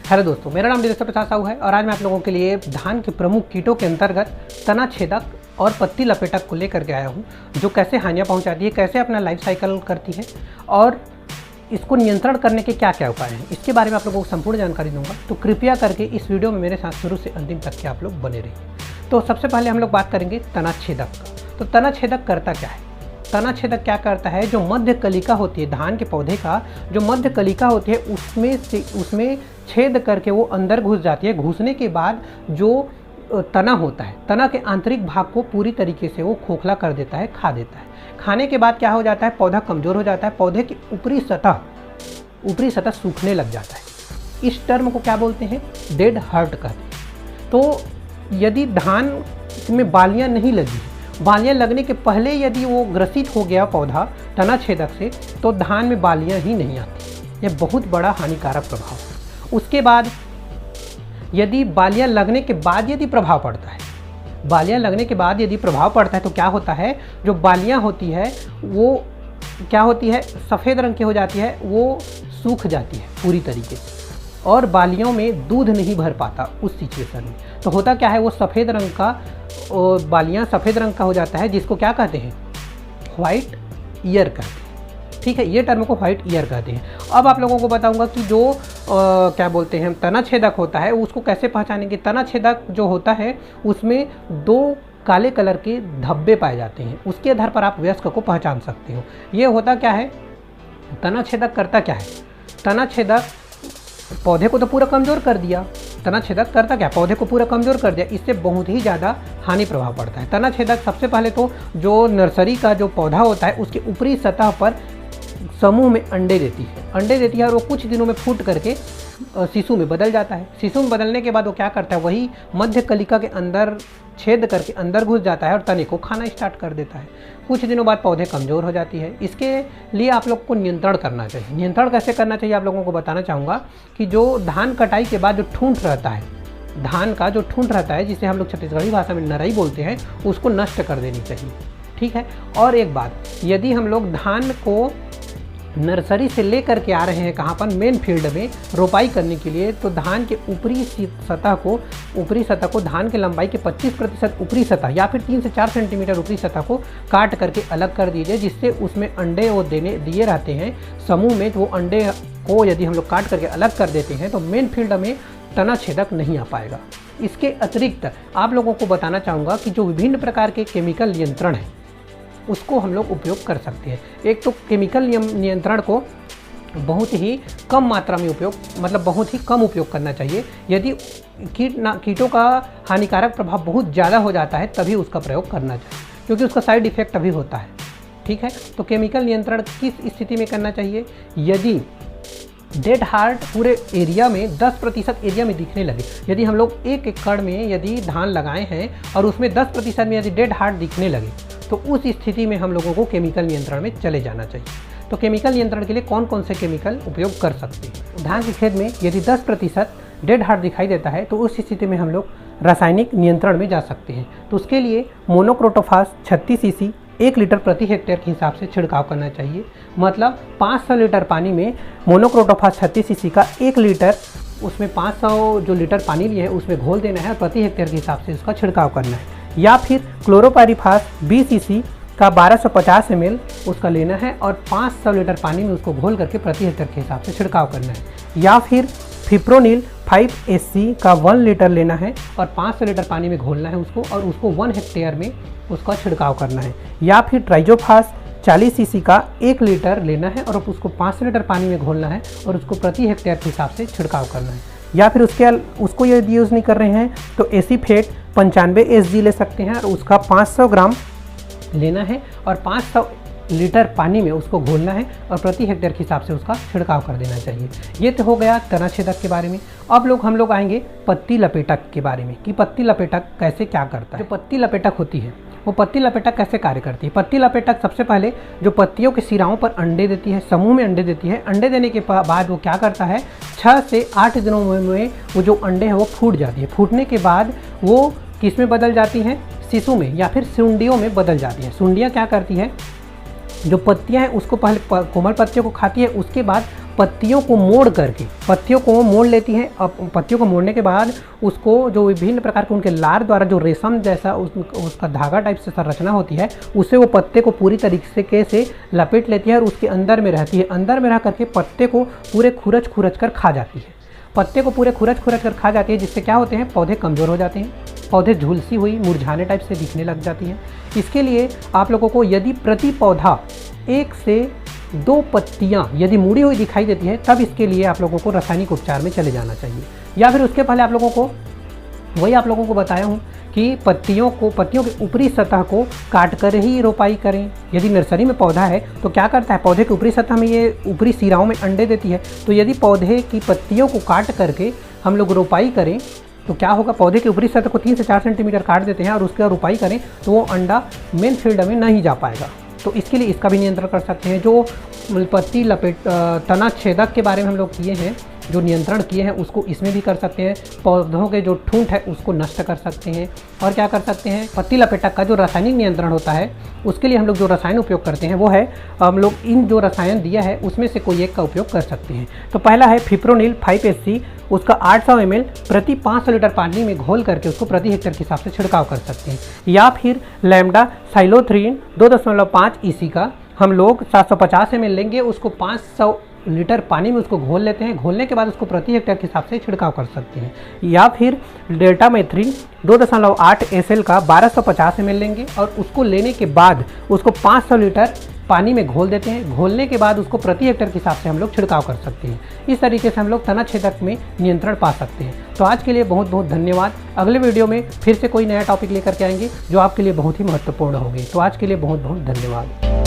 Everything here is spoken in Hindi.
हेलो दोस्तों, मेरा नाम दिनेश प्रसाद साहू है और आज मैं आप लोगों के लिए धान के प्रमुख कीटों के अंतर्गत तना छेदक और पत्ती लपेटक को लेकर के आया हूं, जो कैसे हानियां पहुंचाती है, कैसे अपना लाइफ साइकिल करती है और इसको नियंत्रण करने के क्या क्या उपाय हैं, इसके बारे में आप लोगों को संपूर्ण जानकारी दूंगा। तो कृपया करके इस वीडियो में मेरे साथ शुरू से अंतिम तक के आप लोग बने रहिए। तो सबसे पहले हम लोग बात करेंगे तना छेदक का। तो तना छेदक करता क्या है? तना छेदक क्या करता है, जो मध्य कलिका होती है धान के पौधे का, जो मध्य कलिका होती है उसमें छेद करके वो अंदर घुस जाती है। घुसने के बाद जो तना होता है, तना के आंतरिक भाग को पूरी तरीके से वो खोखला कर देता है, खा देता है। खाने के बाद क्या हो जाता है, पौधा कमज़ोर हो जाता है, पौधे की ऊपरी सतह सूखने लग जाता है। इस टर्म को क्या बोलते हैं? डेड हार्ट कहते हैं। तो यदि धान में बालियाँ नहीं लगी, बालियाँ लगने के पहले यदि वो ग्रसित हो गया पौधा तना छेदक से, तो धान में बालियाँ ही नहीं आती। यह बहुत बड़ा हानिकारक प्रभाव है। उसके बाद यदि बालियाँ लगने के बाद यदि प्रभाव पड़ता है, बालियाँ लगने के बाद यदि प्रभाव पड़ता है तो क्या होता है, जो बालियाँ होती है वो क्या होती है, सफ़ेद रंग की हो जाती है, वो सूख जाती है पूरी तरीके से और बालियों में दूध नहीं भर पाता उस सिचुएशन में। तो होता क्या है, वो सफ़ेद रंग का, बालियाँ सफ़ेद रंग का हो जाता है, जिसको क्या कहते हैं, वाइट ईयर कहते हैं। ठीक है, ये टर्म को वाइट ईयर कहते हैं। अब आप लोगों को बताऊंगा कि जो क्या बोलते हैं तना छेदक होता है उसको कैसे पहचानेंगे। तना छेदक जो होता है उसमें दो काले कलर के धब्बे पाए जाते हैं, उसके आधार पर आप वयस्क को पहचान सकते हो। ये होता क्या है, तना छेदक करता क्या है, तना छेदक पौधे को तो पूरा कमज़ोर कर दिया। तना छेदक करता क्या, पौधे को पूरा कमज़ोर कर दिया, इससे बहुत ही ज़्यादा हानि प्रभाव पड़ता है। तना छेदक सबसे पहले तो जो नर्सरी का जो पौधा होता है उसकी ऊपरी सतह पर समूह में अंडे देती है और वो कुछ दिनों में फूट करके शिशु में बदल जाता है। शिशु में बदलने के बाद वो क्या करता है, वही मध्य कलिका के अंदर छेद करके अंदर घुस जाता है और तने को खाना स्टार्ट कर देता है। कुछ दिनों बाद पौधे कमज़ोर हो जाती है। इसके लिए आप लोग को नियंत्रण करना चाहिए। नियंत्रण कैसे करना चाहिए आप लोगों को बताना चाहूँगा कि जो धान कटाई के बाद जो ठूंठ रहता है, धान का जो ठूंठ रहता है, जिसे हम लोग छत्तीसगढ़ी भाषा में नरई बोलते हैं, उसको नष्ट कर देनी चाहिए। ठीक है। और एक बात, यदि हम लोग धान को नर्सरी से ले करके आ रहे हैं कहाँ पर, मेन फील्ड में रोपाई करने के लिए, तो धान के ऊपरी सतह को धान की लंबाई के 25% ऊपरी सतह या फिर 3 से 4 सेंटीमीटर ऊपरी सतह को काट करके अलग कर दीजिए, जिससे उसमें अंडे वो दिए रहते हैं समूह में। तो वो अंडे को यदि हम लोग काट करके अलग कर देते हैं तो मेन फील्ड में तना छेदक नहीं आ पाएगा। इसके अतिरिक्त आप लोगों को बताना चाहूँगा कि जो विभिन्न प्रकार के केमिकल नियंत्रण है उसको हम लोग उपयोग कर सकते हैं। एक तो केमिकल नियंत्रण को बहुत ही कम मात्रा में बहुत ही कम उपयोग करना चाहिए। यदि कीटों का हानिकारक प्रभाव बहुत ज़्यादा हो जाता है तभी उसका प्रयोग करना चाहिए, क्योंकि उसका साइड इफेक्ट अभी होता है। ठीक है। तो केमिकल नियंत्रण किस स्थिति में करना चाहिए, यदि डेड हार्ट पूरे एरिया में 10% एरिया में दिखने लगे। यदि हम लोग 1 एकड़ में यदि धान लगाए हैं और उसमें 10% में यदि डेड हार्ट दिखने लगे, तो उस स्थिति में हम लोगों को केमिकल नियंत्रण में चले जाना चाहिए। तो केमिकल नियंत्रण के लिए कौन कौन से केमिकल उपयोग कर सकते हैं? धान के खेत में यदि 10% डेड हार्ट दिखाई देता है तो उस स्थिति में हम लोग रासायनिक नियंत्रण में जा सकते हैं। तो उसके लिए मोनोक्रोटोफास 36 सीसी 1 लीटर प्रति हेक्टेयर के हिसाब से छिड़काव करना चाहिए। मतलब 500 लीटर पानी में मोनोक्रोटोफास 36 सीसी का 1 लीटर, उसमें 500 जो लीटर पानी लिए है उसमें घोल देना है और प्रति हेक्टेयर के हिसाब से उसका छिड़काव करना है। या फिर क्लोरोपाइरीफास 20 सीसी का 1250 ml उसका लेना है और 500 लीटर पानी में उसको घोल करके प्रति हेक्टेयर के हिसाब से छिड़काव करना है। या फिर फिप्रोनिल 5SC का 1 लीटर लेना है और 500 लीटर पानी में घोलना है उसको और उसको 1 हेक्टेयर में उसका छिड़काव करना है। या फिर ट्राइजोफास 40 सीसी का 1 लीटर लेना है और उसको 500 लीटर पानी में घोलना है और उसको प्रति हेक्टेयर के हिसाब से छिड़काव करना है। या फिर उसको यदि यूज़ नहीं कर रहे हैं तो एसीफेट 95 SG ले सकते हैं और उसका 500 ग्राम लेना है और 500 लीटर पानी में उसको घोलना है और प्रति हेक्टेयर के हिसाब से उसका छिड़काव कर देना चाहिए। ये तो हो गया तना छेदक के बारे में। अब हम लोग आएंगे पत्ती लपेटक के बारे में कि पत्ती लपेटक कैसे क्या करता है। जो पत्ती लपेटक होती है वो पत्ती लपेटक कैसे कार्य करती है। पत्ती लपेटक सबसे पहले जो पत्तियों के सिराओं पर अंडे देती है, समूह में अंडे देती है। अंडे देने के बाद वो क्या करता है, 6 से 8 दिनों में वो जो अंडे हैं वो फूट जाती है। फूटने के बाद वो किस में बदल जाती हैं, शिशु में या फिर सुंडियों में बदल जाती हैं। सुंडियाँ क्या करती हैं, जो पत्तियाँ हैं उसको पहले कोमल पत्तियों को खाती है, उसके बाद पत्तियों को मोड़ करके, पत्तियों को मोड़ लेती हैं। अब पत्तियों को मोड़ने के बाद उसको जो विभिन्न प्रकार के उनके लार द्वारा जो रेशम जैसा उसका धागा टाइप से संरचना होती है, उससे वो पत्ते को पूरी तरीके से लपेट लेती है और उसके अंदर में रहती है। अंदर में रह करके पत्ते को पूरे खुरच कर खा जाती है। पत्ते को पूरे खुरच कर खा जाती है, जिससे क्या होते हैं, पौधे कमज़ोर हो जाते हैं, पौधे झुलसी हुई मुरझाने टाइप से दिखने लग जाती हैं। इसके लिए आप लोगों को यदि प्रति पौधा 1 से 2 पत्तियां यदि मुड़ी हुई दिखाई देती है, तब इसके लिए आप लोगों को रासायनिक उपचार में चले जाना चाहिए। या फिर उसके पहले आप लोगों को बताया हूँ कि पत्तियों के ऊपरी सतह को काट कर ही रोपाई करें। यदि नर्सरी में पौधा है तो क्या करता है, पौधे की ऊपरी सतह में ये ऊपरी सिराओं में अंडे देती है। तो यदि पौधे की पत्तियों को काट करके हम लोग रोपाई करें तो क्या होगा, पौधे की ऊपरी सतह को 3 से 4 सेंटीमीटर काट देते हैं और उसके बाद रोपाई करें तो वो अंडा मेन फील्ड में नहीं जा पाएगा। तो इसके लिए इसका भी नियंत्रण कर सकते हैं। जो पत्ती लपेट तना छेदक के बारे में हम लोग किए हैं, जो नियंत्रण किए हैं, उसको इसमें भी कर सकते हैं। पौधों के जो ठूंठ है उसको नष्ट कर सकते हैं। और क्या कर सकते हैं, पत्ती लपेटक का जो रासायनिक नियंत्रण होता है, उसके लिए हम लोग जो रसायन उपयोग करते हैं वो है, हम लोग इन जो रसायन दिया है उसमें से कोई एक का उपयोग कर सकते हैं। तो पहला है फिप्रोनिल 5SC, उसका 800 ml प्रति 500 लीटर पानी में घोल करके उसको प्रति हेक्टेयर के हिसाब से छिड़काव कर सकते हैं। या फिर लैम्डा साइलोथ्रीन 2.5 EC का हम लोग 750 ml लेंगे, उसको 500 लीटर पानी में उसको घोल लेते हैं। घोलने के बाद उसको प्रति हेक्टेयर के हिसाब से छिड़काव कर सकते हैं। या फिर डेल्टा मेथ्रिन 2.8 SL का 1250 ml लेंगे और उसको लेने के बाद उसको 500 लीटर पानी में घोल देते हैं। घोलने के बाद उसको प्रति हेक्टेयर के हिसाब से हम लोग छिड़काव कर सकते हैं। इस तरीके से हम लोग तना छेदक में नियंत्रण पा सकते हैं। तो आज के लिए बहुत बहुत धन्यवाद। अगले वीडियो में फिर से कोई नया टॉपिक लेकर के आएंगे जो आपके लिए बहुत ही महत्वपूर्ण होगी। तो आज के लिए बहुत बहुत धन्यवाद।